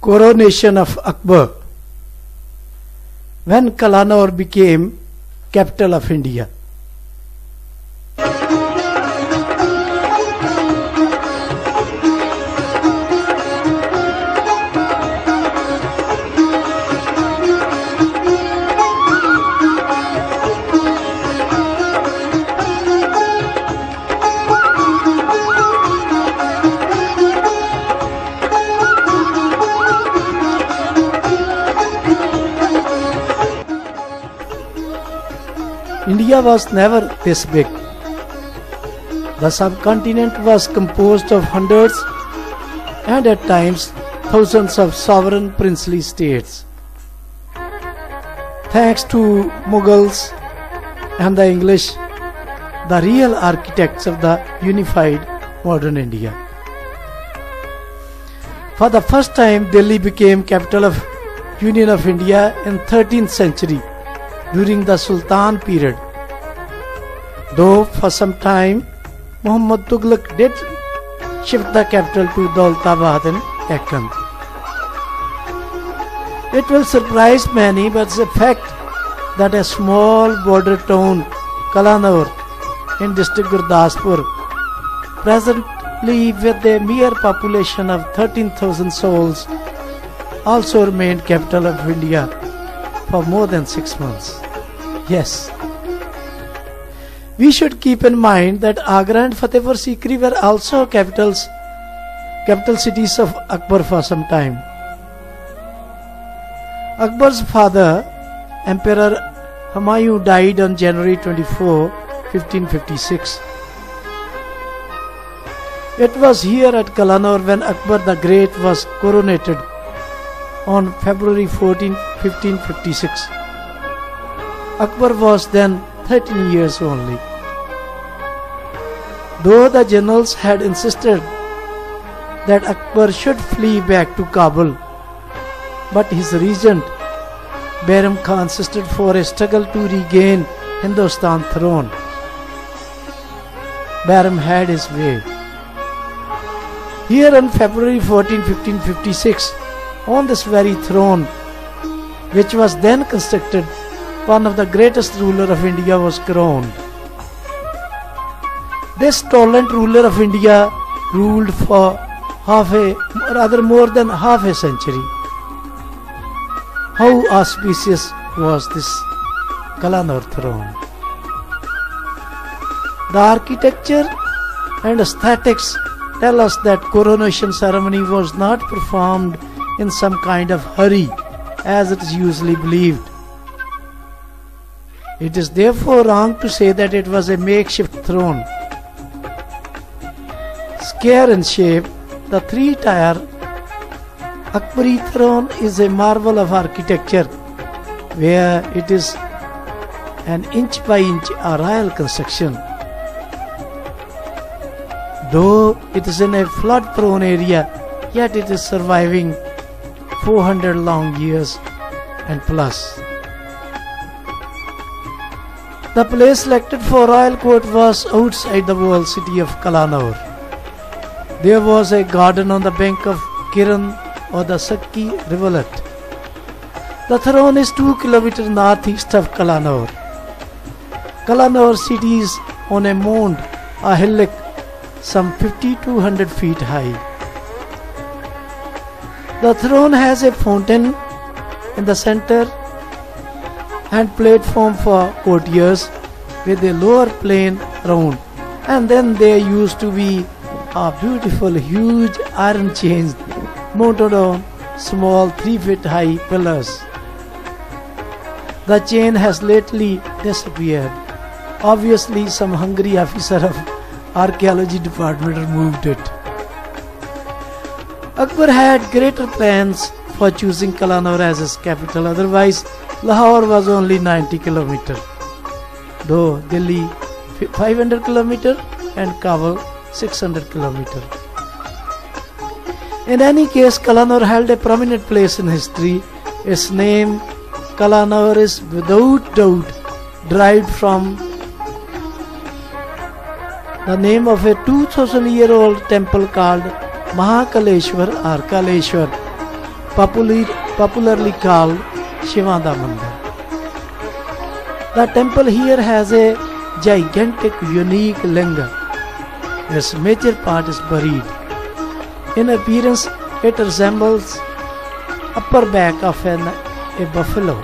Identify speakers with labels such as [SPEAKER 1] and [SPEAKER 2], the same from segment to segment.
[SPEAKER 1] coronation of Akbar, when Kalanaur became capital of India. India was never this big. The subcontinent was composed of hundreds and at times thousands of sovereign princely states. Thanks to Mughals and the English, the real architects of the unified modern India. For the first time, Delhi became capital of Union of India in 13th century during the Sultan period. Though for some time Muhammad Tughlaq did shift the capital to Daulatabad in Deccan. It will surprise many, but it's a fact that a small border town, Kalanaur, in district Gurdaspur, presently with a mere population of 13,000 souls, also remained capital of India for more than 6 months. Yes. We should keep in mind that Agra and Fatehpur Sikri were also capital cities of Akbar for some time. Akbar's father, Emperor Humayun, died on January 24, 1556. It was here at Kalanaur when Akbar the Great was coronated on February 14, 1556. Akbar was then 13 years only. Though the generals had insisted that Akbar should flee back to Kabul, but his regent Bairam Khan insisted for a struggle to regain Hindustan throne. Bairam had his way. Here on February 14, 1556, on this very throne, which was then constructed, one of the greatest ruler of India was crowned. This tolerant ruler of India ruled for more than half a century. How auspicious was this Kalanaur throne? The architecture and aesthetics tell us that coronation ceremony was not performed in some kind of hurry, as it is usually believed. It is therefore wrong to say that it was a makeshift throne. Square in shape, the three-tier Akbari throne is a marvel of architecture, where it is an inch by inch a royal construction. Though it is in a flood-prone area, yet it is surviving 400 long years and plus. The place selected for royal court was outside the walled city of Kalanaur. There was a garden on the bank of Kiran or the Sakki rivulet. The throne is 2 kilometers northeast of Kalanaur. Kalanaur city is on a mound, a hillock, some 5,200 feet high. The throne has a fountain in the center and platform for courtiers with a lower plane round, and then there used to be a beautiful huge iron chain mounted on small 3 feet high pillars. The chain has lately disappeared. Obviously some hungry officer of archaeology department removed it. Akbar had greater plans for choosing Kalanaur as his capital, otherwise Lahore was only 90 km, though Delhi 500 km and Kabul 600 km. In any case, Kalanaur held a prominent place in history. Its name Kalanaur is without doubt derived from the name of a 2000-year-old temple called Mahakaleshwar or Kaleshwar, popularly called Shivada Mandir. The temple here has a gigantic, unique linga. Its major part is buried. In appearance, it resembles upper back of a buffalo.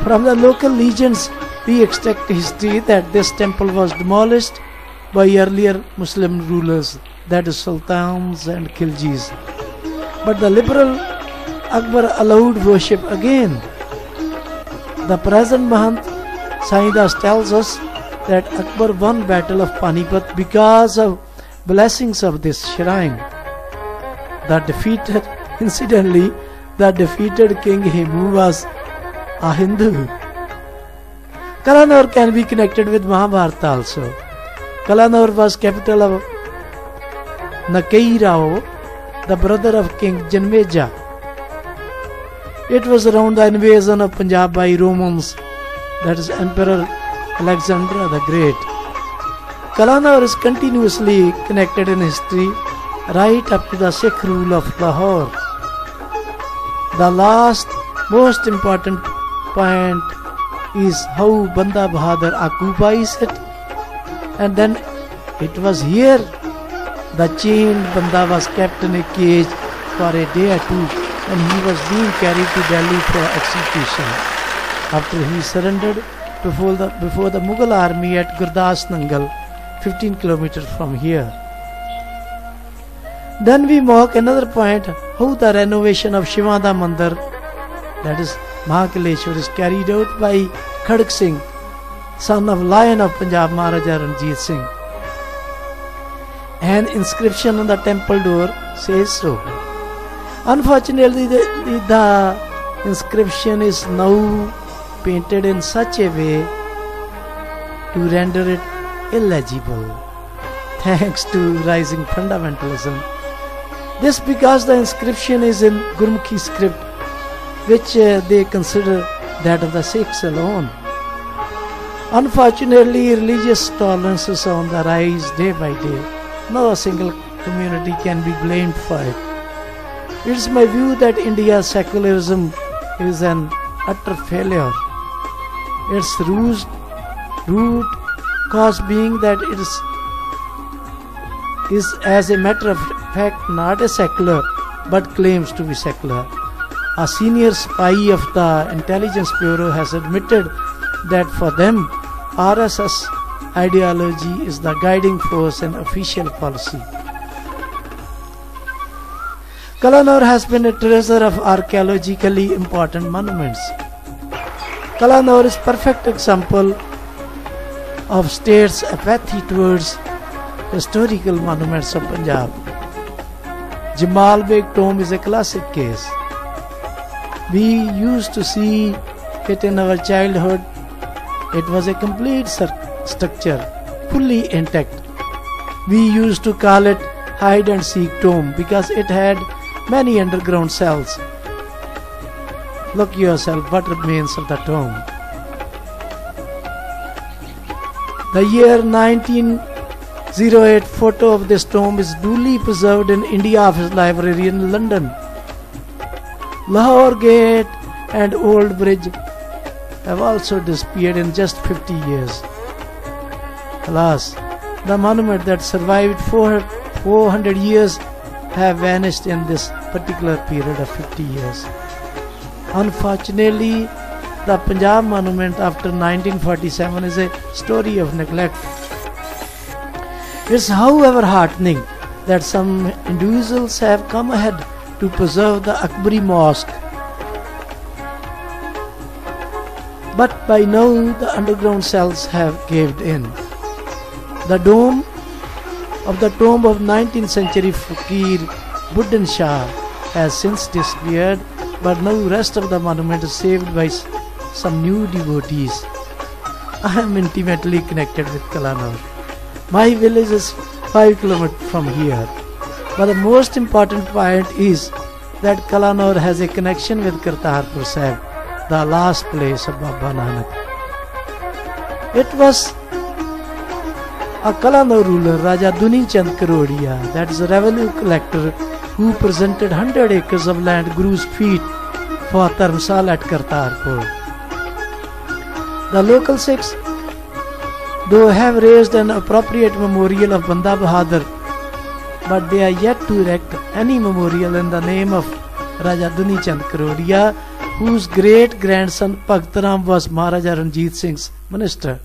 [SPEAKER 1] From the local legends, we extract history that this temple was demolished by earlier Muslim rulers, that is sultans and khiljis. But the liberal Akbar allowed worship again. The present Mahant Saidas tells us that Akbar won Battle of Panipat because of blessings of this shrine. Incidentally, the defeated King Himu was a Hindu. Kalanaur can be connected with Mahabharata also. Kalanaur was capital of Nakai Rao, the brother of King Janmeja. It was around the invasion of Punjab by Romans, that is Emperor Alexander the Great. Kalanaur is continuously connected in history right up to the Sikh rule of Lahore. The last most important point is how Banda Bahadur occupies it, and then it was here the chained Banda was kept in a cage for a day or two and he was being carried to Delhi for execution after he surrendered before the Mughal army at Gurdas Nangal, 15 kilometers from here. Then we mark another point, how the renovation of Shivada Mandir, that is Mahakaleshwar, is carried out by Khadak Singh, son of Lion of Punjab Maharaja Ranjit Singh. An inscription on the temple door says so. Unfortunately, the inscription is now painted in such a way to render it illegible, thanks to rising fundamentalism. This because the inscription is in Gurmukhi script, which they consider that of the Sikhs alone. Unfortunately, religious tolerance is on the rise day by day. No single community can be blamed for it. It is my view that India's secularism is an utter failure. Its root cause being that it is as a matter of fact not a secular but claims to be secular. A senior spy of the Intelligence Bureau has admitted that for them RSS ideology is the guiding force and official policy. Kalanaur has been a treasure of archaeologically important monuments. Kalanaur is perfect example of state's apathy towards historical monuments of Punjab. Jamal Beg tomb is a classic case. We used to see it in our childhood. It was a complete structure, fully intact. We used to call it hide and seek tomb because it had many underground cells. Look yourself what remains of the tomb. The year 1908 photo of this tomb is duly preserved in India Office Library in London. Lahore Gate and Old Bridge have also disappeared in just 50 years. Alas, the monument that survived 400 years have vanished in this particular period of 50 years. Unfortunately, the Punjab monument after 1947 is a story of neglect. It's however heartening that some individuals have come ahead to preserve the Akbari mosque. But by now the underground cells have caved in. The dome of the tomb of 19th century Fakir Buddin Shah has since disappeared, but now rest of the monument is saved by some new devotees. I am intimately connected with Kalanaur. My village is 5 kilometers from here. But the most important point is that Kalanaur has a connection with Kartarpur Sahib, the last place of Baba Nanak. It was a Kalanaur ruler, Raja Duni Chand Karodia, that is a revenue collector who presented 100 acres of land Guru's feet for Dharmsala at Kartarpur. The local Sikhs, though, have raised an appropriate memorial of Banda Bahadur, but they are yet to erect any memorial in the name of Raja Duni Chand Karodia, whose great grandson Bhagat Ram was Maharaja Ranjit Singh's minister.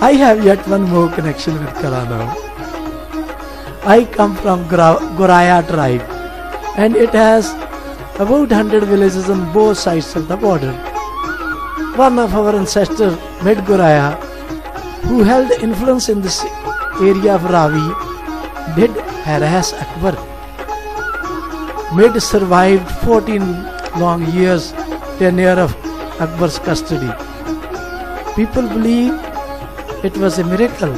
[SPEAKER 1] I have yet one more connection with Kalanaur. I come from Goraya tribe, and it has about 100 villages on both sides of the border. One of our ancestors, Mid Goraya, who held influence in this area of Ravi, did harass Akbar. Mid survived 14 long years tenure of Akbar's custody. People believe it was a miracle.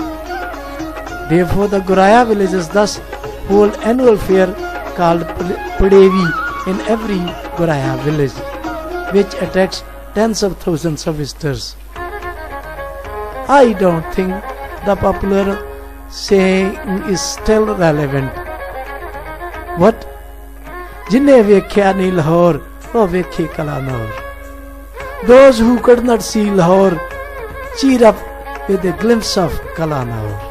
[SPEAKER 1] Therefore, the Goraya villages thus hold annual fair called Padevi in every Goraya village, which attracts tens of thousands of visitors. I don't think the popular saying is still relevant. What? Jinne vekhya nahi Lahore, wo vekhe Kalanaur. Those who could not see Lahore cheer up with a glimpse of Kalanaur.